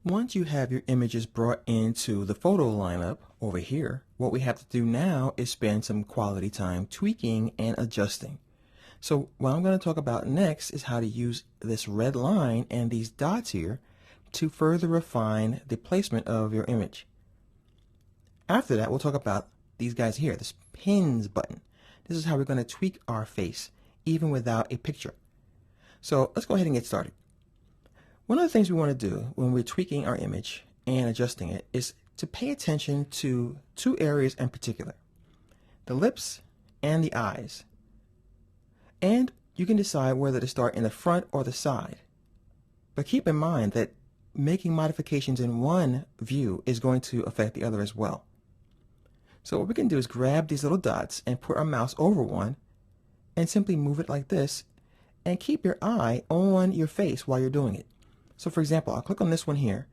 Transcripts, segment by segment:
Once you have your images brought into the photo lineup over here, what we have to do now is spend some quality time tweaking and adjusting. So what I'm going to talk about next is how to use this red line and these dots here to further refine the placement of your image. After that, we'll talk about these guys here, this pins button. This is how we're going to tweak our face even without a picture. So let's go ahead and get started. One of the things we want to do when we're tweaking our image and adjusting it is to pay attention to two areas in particular, the lips and the eyes. And you can decide whether to start in the front or the side. But keep in mind that making modifications in one view is going to affect the other as well. So what we can do is grab these little dots and put our mouse over one and simply move it like this and keep your eye on your face while you're doing it. So for example, I'll click on this one here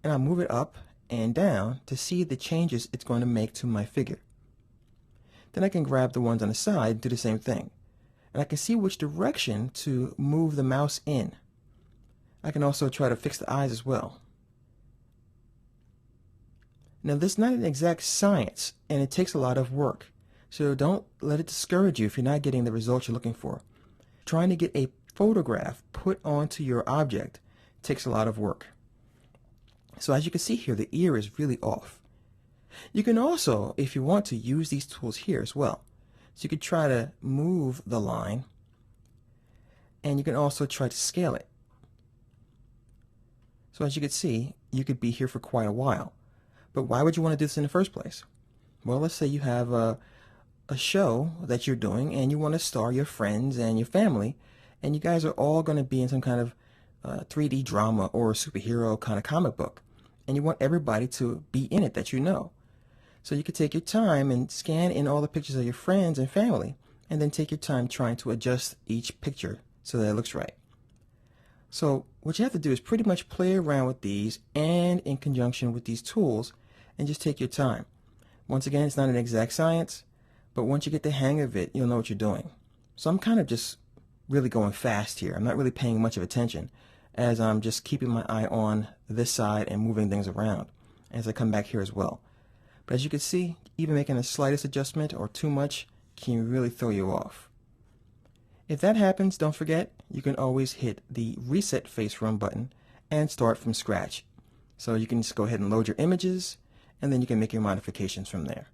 and I'll move it up and down to see the changes it's going to make to my figure. Then I can grab the ones on the side and do the same thing. And I can see which direction to move the mouse in. I can also try to fix the eyes as well. Now this is not an exact science and it takes a lot of work. So don't let it discourage you if you're not getting the results you're looking for. Trying to get a photograph put onto your object takes a lot of work. So as you can see here, the ear is really off. You can also, if you want to, use these tools here as well. So you could try to move the line and you can also try to scale it. So as you can see, you could be here for quite a while. But why would you want to do this in the first place? Well, let's say you have a show that you're doing and you want to star your friends and your family, and you guys are all going to be in some kind of 3D drama or superhero kind of comic book, and you want everybody to be in it that you know. So you could take your time and scan in all the pictures of your friends and family, and then take your time trying to adjust each picture so that it looks right. So what you have to do is pretty much play around with these and in conjunction with these tools and just take your time. Once again, it's not an exact science, but once you get the hang of it, you'll know what you're doing. So I'm kind of just really going fast here. I'm not really paying much of attention as I'm just keeping my eye on this side and moving things around as I come back here as well. But as you can see, even making the slightest adjustment or too much can really throw you off. If that happens, don't forget, you can always hit the Reset Face From button and start from scratch. So you can just go ahead and load your images, and then you can make your modifications from there.